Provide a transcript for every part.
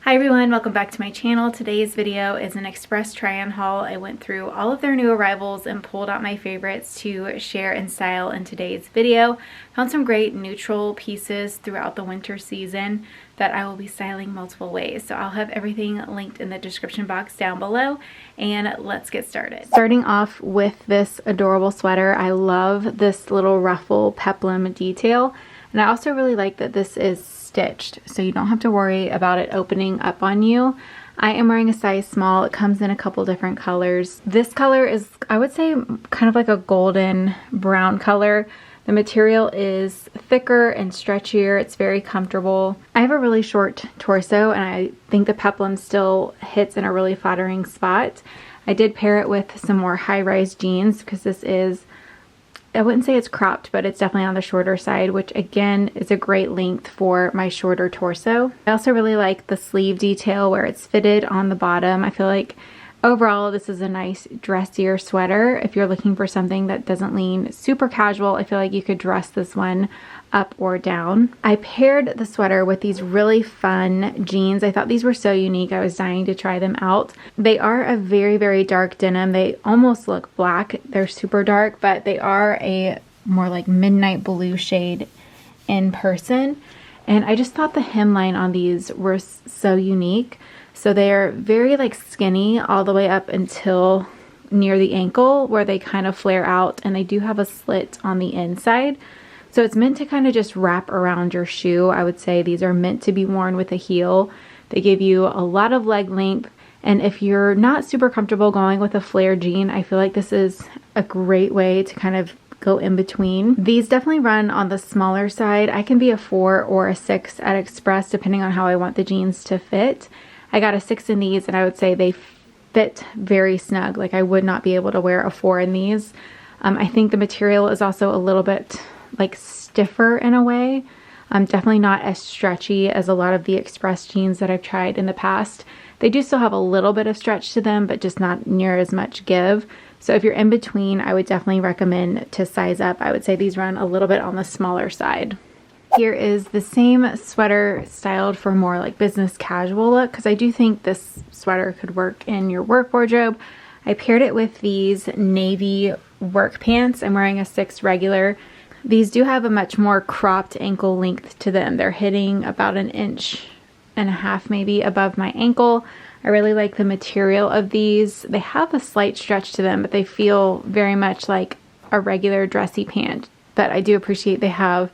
Hi everyone, welcome back to my channel. Today's video is an Express try-on haul. I went through all of their new arrivals and pulled out my favorites to share and style in today's video. Found some great neutral pieces throughout the winter season that I will be styling multiple ways. So I'll have everything linked in the description box down below, and let's get started. Starting off with this adorable sweater. I love this little ruffle peplum detail, and I also really like that this is stitched, so you don't have to worry about it opening up on you. I am wearing a size small. It comes in a couple different colors. This color is, I would say, kind of like a golden brown color. The material is thicker and stretchier. It's very comfortable. I have a really short torso, and I think the peplum still hits in a really flattering spot. I did pair it with some more high-rise jeans because this is, I wouldn't say it's cropped, but it's definitely on the shorter side, which again is a great length for my shorter torso. I also really like the sleeve detail where it's fitted on the bottom. I feel like overall this is a nice dressier sweater. If you're looking for something that doesn't lean super casual, I feel like you could dress this one up or down. I paired the sweater with these really fun jeans. I thought these were so unique. I was dying to try them out. They are a very, very dark denim. They almost look black. They're super dark, but they are a more like midnight blue shade in person. And I just thought the hemline on these were so unique. So they're very like skinny all the way up until near the ankle where they kind of flare out, and they do have a slit on the inside. So it's meant to kind of just wrap around your shoe. I would say these are meant to be worn with a heel. They give you a lot of leg length, and if you're not super comfortable going with a flare jean, I feel like this is a great way to kind of go in between. These definitely run on the smaller side. I can be a 4 or a 6 at Express depending on how I want the jeans to fit. I got a 6 in these, and I would say they fit very snug. Like I would not be able to wear a 4 in these. I think the material is also a little bit like stiffer in a way. Definitely not as stretchy as a lot of the Express jeans that I've tried in the past. They do still have a little bit of stretch to them, but just not near as much give. So if you're in between, I would definitely recommend to size up. I would say these run a little bit on the smaller side. Here is the same sweater styled for more like business casual look, because I do think this sweater could work in your work wardrobe. I paired it with these navy work pants. I'm wearing a 6 regular. These do have a much more cropped ankle length to them. They're hitting about 1.5 inches maybe above my ankle. I really like the material of these. They have a slight stretch to them, but they feel very much like a regular dressy pant. But I do appreciate they have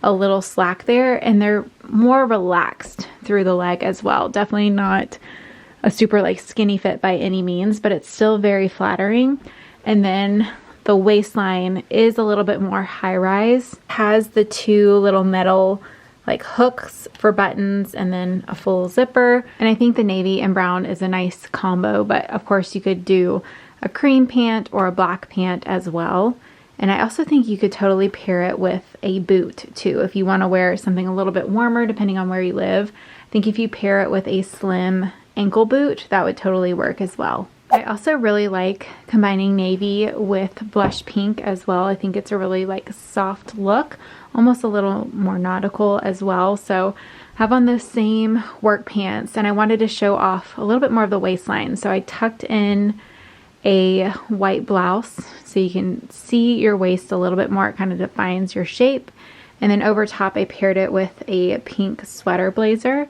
a little slack there, and they're more relaxed through the leg as well. Definitely not a super like skinny fit by any means, but it's still very flattering. And then the waistline is a little bit more high-rise. Has the 2 little metal like hooks for buttons and then a full zipper. And I think the navy and brown is a nice combo, but of course you could do a cream pant or a black pant as well. And I also think you could totally pair it with a boot too if you want to wear something a little bit warmer depending on where you live. I think if you pair it with a slim ankle boot, that would totally work as well. I also really like combining navy with blush pink as well. I think it's a really like soft look, almost a little more nautical as well. So I have on the same work pants, and I wanted to show off a little bit more of the waistline. So I tucked in a white blouse so you can see your waist a little bit more. It kind of defines your shape. And then over top I paired it with a pink sweater blazer.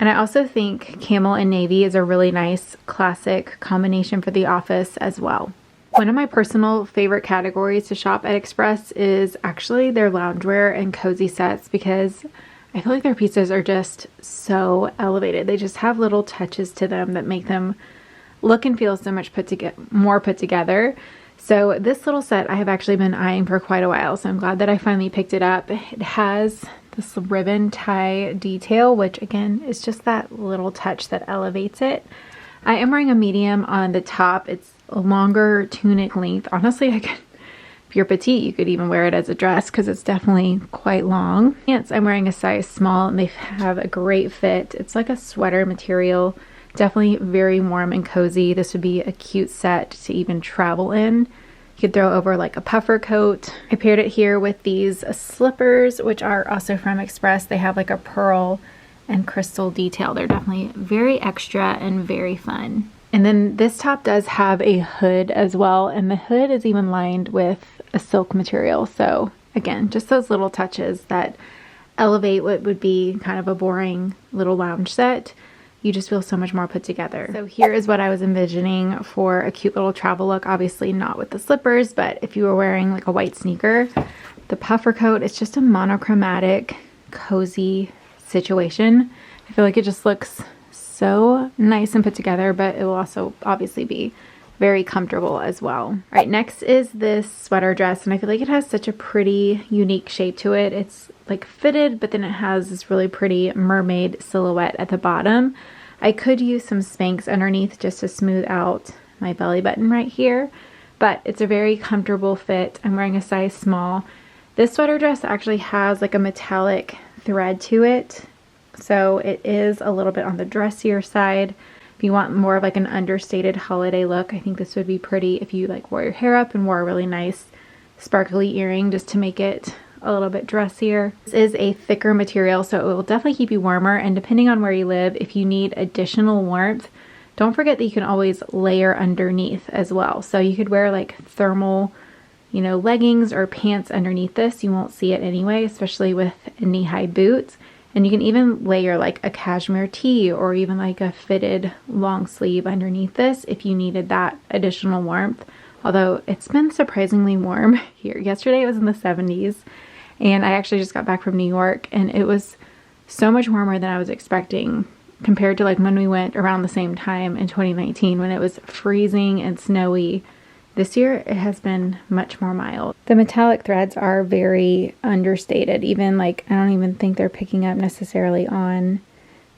And I also think camel and navy is a really nice classic combination for the office as well. One of my personal favorite categories to shop at Express is actually their loungewear and cozy sets, because I feel like their pieces are just so elevated. They just have little touches to them that make them look and feel so much more put together. So this little set I have actually been eyeing for quite a while, so I'm glad that I finally picked it up. It has this ribbon tie detail, which again is just that little touch that elevates it. I am wearing a medium on the top. It's a longer tunic length. Honestly, if you're petite, you could even wear it as a dress because it's definitely quite long. Pants, I'm wearing a size small, and they have a great fit. It's like a sweater material. Definitely very warm and cozy. This would be a cute set to even travel in. You could throw over like a puffer coat. I paired it here with these slippers, which are also from Express. They have like a pearl and crystal detail. They're definitely very extra and very fun. And then this top does have a hood as well, and the hood is even lined with a silk material. So again, just those little touches that elevate what would be kind of a boring little lounge set. You just feel so much more put together. So here is what I was envisioning for a cute little travel look. Obviously not with the slippers, but if you were wearing like a white sneaker, the puffer coat, it's just a monochromatic, cozy situation. I feel like it just looks so nice and put together, but it will also obviously be very comfortable as well. All right, next is this sweater dress, and I feel like it has such a pretty, unique shape to it. It's like fitted, but then it has this really pretty mermaid silhouette at the bottom. I could use some Spanx underneath just to smooth out my belly button right here, but it's a very comfortable fit. I'm wearing a size small. This sweater dress actually has like a metallic thread to it, so it is a little bit on the dressier side. If you want more of like an understated holiday look, I think this would be pretty if you like wore your hair up and wore a really nice sparkly earring just to make it a little bit dressier. This is a thicker material, so it will definitely keep you warmer, and depending on where you live, if you need additional warmth, don't forget that you can always layer underneath as well. So you could wear like thermal, you know, leggings or pants underneath this. You won't see it anyway, especially with knee-high boots. And you can even layer like a cashmere tee or even like a fitted long sleeve underneath this if you needed that additional warmth. Although it's been surprisingly warm here. Yesterday it was in the 70s, and I actually just got back from New York, and it was so much warmer than I was expecting compared to like when we went around the same time in 2019 when it was freezing and snowy. This year it has been much more mild. The metallic threads are very understated. Even like, I don't even think they're picking up necessarily on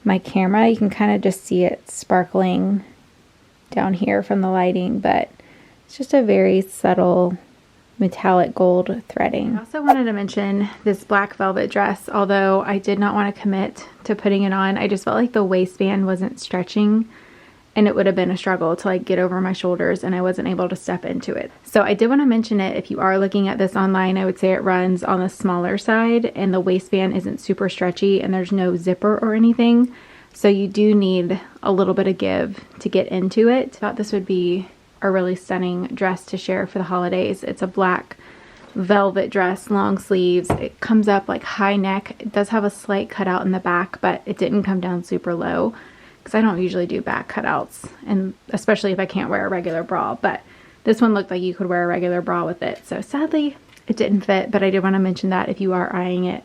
my camera. You can kind of just see it sparkling down here from the lighting, but it's just a very subtle metallic gold threading. I also wanted to mention this black velvet dress. Although I did not want to commit to putting it on, I just felt like the waistband wasn't stretching, and it would have been a struggle to like get over my shoulders, and I wasn't able to step into it. So I did want to mention it. If you are looking at this online, I would say it runs on the smaller side, and the waistband isn't super stretchy, and there's no zipper or anything. So you do need a little bit of give to get into it. I thought this would be a really stunning dress to share for the holidays. It's a black velvet dress, long sleeves. It comes up like high neck. It does have a slight cutout in the back, but it didn't come down super low, because I don't usually do back cutouts, and especially if I can't wear a regular bra. But this one looked like you could wear a regular bra with it. So sadly it didn't fit, but I did want to mention that if you are eyeing it,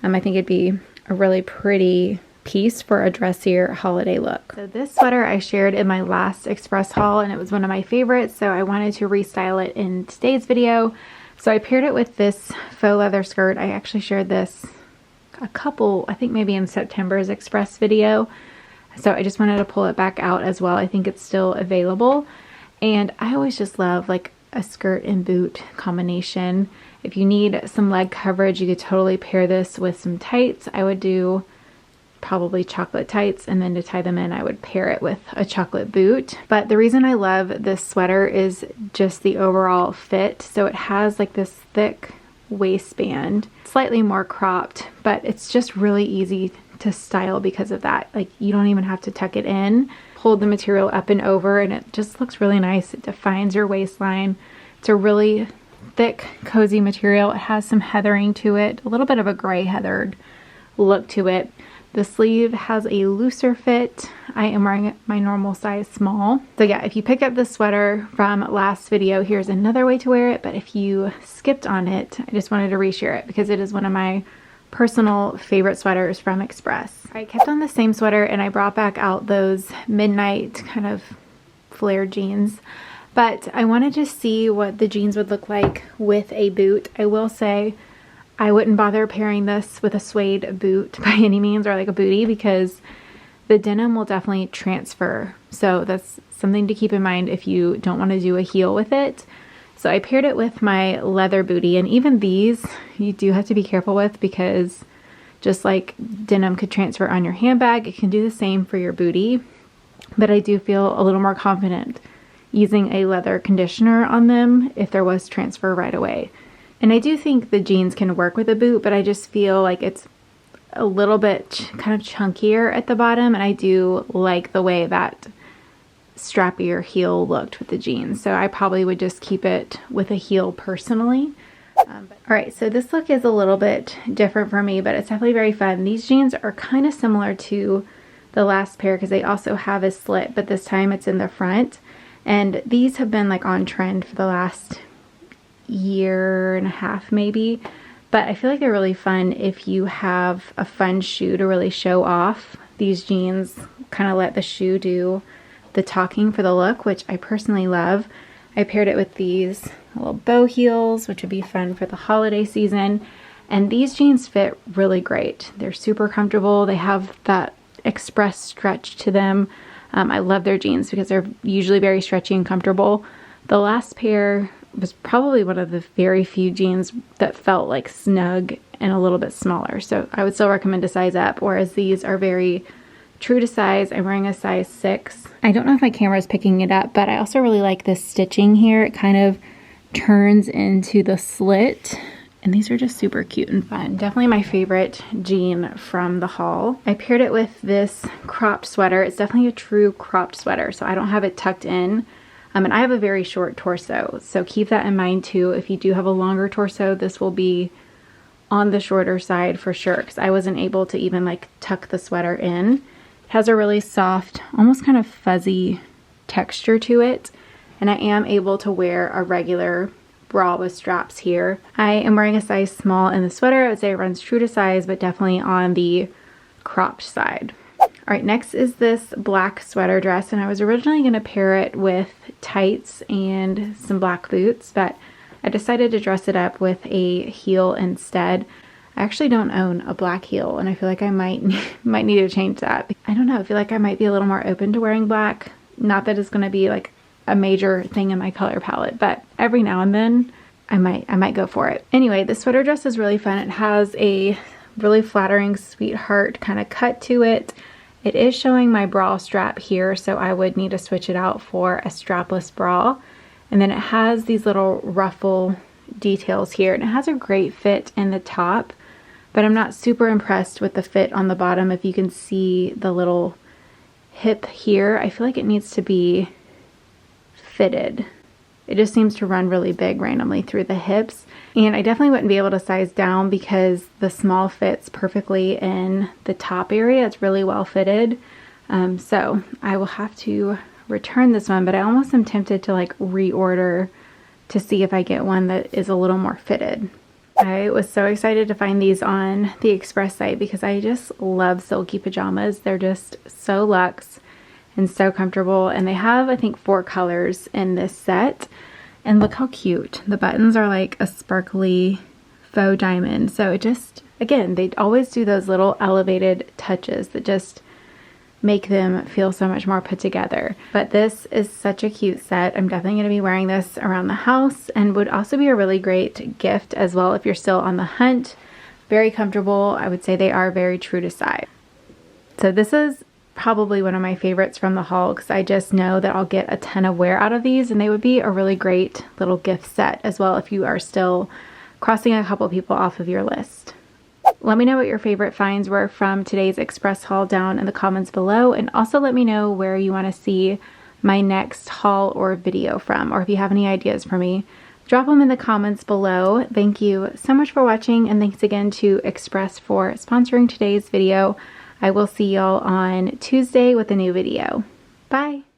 I think it'd be a really pretty piece for a dressier holiday look. So this sweater I shared in my last Express haul, and it was one of my favorites, so I wanted to restyle it in today's video. So I paired it with this faux leather skirt. I actually shared this a couple, I think maybe in September's Express video. So I just wanted to pull it back out as well. I think it's still available. And I always just love like a skirt and boot combination. If you need some leg coverage, you could totally pair this with some tights. I would do probably chocolate tights, and then to tie them in, I would pair it with a chocolate boot. But the reason I love this sweater is just the overall fit. So it has like this thick waistband, slightly more cropped, but it's just really easy to style because of that. Like, you don't even have to tuck it in. Hold the material up and over, and it just looks really nice. It defines your waistline. It's a really thick, cozy material. It has some heathering to it, a little bit of a gray heathered look to it. The sleeve has a looser fit. I am wearing my normal size small. So yeah, if you pick up this sweater from last video, here's another way to wear it. But if you skipped on it, I just wanted to reshare it because it is one of my personal favorite sweaters from Express. I kept on the same sweater, and I brought back out those midnight kind of flare jeans. But I wanted to see what the jeans would look like with a boot. I will say I wouldn't bother pairing this with a suede boot by any means, or like a bootie, because the denim will definitely transfer. So that's something to keep in mind if you don't want to do a heel with it. So I paired it with my leather bootie, and even these you do have to be careful with, because just like denim could transfer on your handbag, it can do the same for your bootie. But I do feel a little more confident using a leather conditioner on them if there was transfer right away. And I do think the jeans can work with a boot, but I just feel like it's a little bit kind of chunkier at the bottom, and I do like the way that strappier heel looked with the jeans. So I probably would just keep it with a heel personally. All right, so this look is a little bit different for me, but it's definitely very fun. These jeans are kind of similar to the last pair because they also have a slit, but this time it's in the front. And these have been like on trend for the last year and a half maybe, but I feel like they're really fun if you have a fun shoe to really show off. These jeans kind of let the shoe do the talking for the look, which I personally love. I paired it with these little bow heels, which would be fun for the holiday season. And these jeans fit really great. They're super comfortable. They have that express stretch to them. I love their jeans because they're usually very stretchy and comfortable. The last pair was probably one of the very few jeans that felt like snug and a little bit smaller. So I would still recommend to size up, whereas these are very true to size. I'm wearing a size 6. I don't know if my camera is picking it up, but I also really like this stitching here. It kind of turns into the slit, and these are just super cute and fun. Definitely my favorite jean from the haul. I paired it with this cropped sweater. It's definitely a true cropped sweater, so I don't have it tucked in. And I have a very short torso, so keep that in mind too. If you do have a longer torso, this will be on the shorter side for sure, because I wasn't able to even like tuck the sweater in. It has a really soft, almost kind of fuzzy texture to it, and I am able to wear a regular bra with straps here. I am wearing a size small in the sweater. I would say it runs true to size, but definitely on the cropped side. All right, next is this black sweater dress, and I was originally going to pair it with tights and some black boots, but I decided to dress it up with a heel instead. I actually don't own a black heel, and I feel like I might need to change that. I don't know, I feel like I might be a little more open to wearing black. Not that it's going to be like a major thing in my color palette, but every now and then I might go for it. Anyway, the sweater dress is really fun. It has a really flattering sweetheart kind of cut to it. It is showing my bra strap here, so I would need to switch it out for a strapless bra. And then it has these little ruffle details here, and it has a great fit in the top, but I'm not super impressed with the fit on the bottom. If you can see the little hip here, I feel like it needs to be fitted. It just seems to run really big randomly through the hips, and I definitely wouldn't be able to size down because the small fits perfectly in the top area. It's really well fitted, so I will have to return this one, but I almost am tempted to like reorder to see if I get one that is a little more fitted. I was so excited to find these on the Express site because I just love silky pajamas. They're just so luxe and so comfortable, and they have I think 4 colors in this set, and look how cute. The buttons are like a sparkly faux diamond, so it just, again, they always do those little elevated touches that just make them feel so much more put together. But this is such a cute set. I'm definitely going to be wearing this around the house, and would also be a really great gift as well if you're still on the hunt. Very comfortable. I would say they are very true to size. So this is probably one of my favorites from the haul because I just know that I'll get a ton of wear out of these, and they would be a really great little gift set as well if you are still crossing a couple people off of your list. Let me know what your favorite finds were from today's Express haul down in the comments below, and also let me know where you want to see my next haul or video from, or if you have any ideas for me, drop them in the comments below. Thank you so much for watching, and thanks again to Express for sponsoring today's video. I will see y'all on Tuesday with a new video. Bye!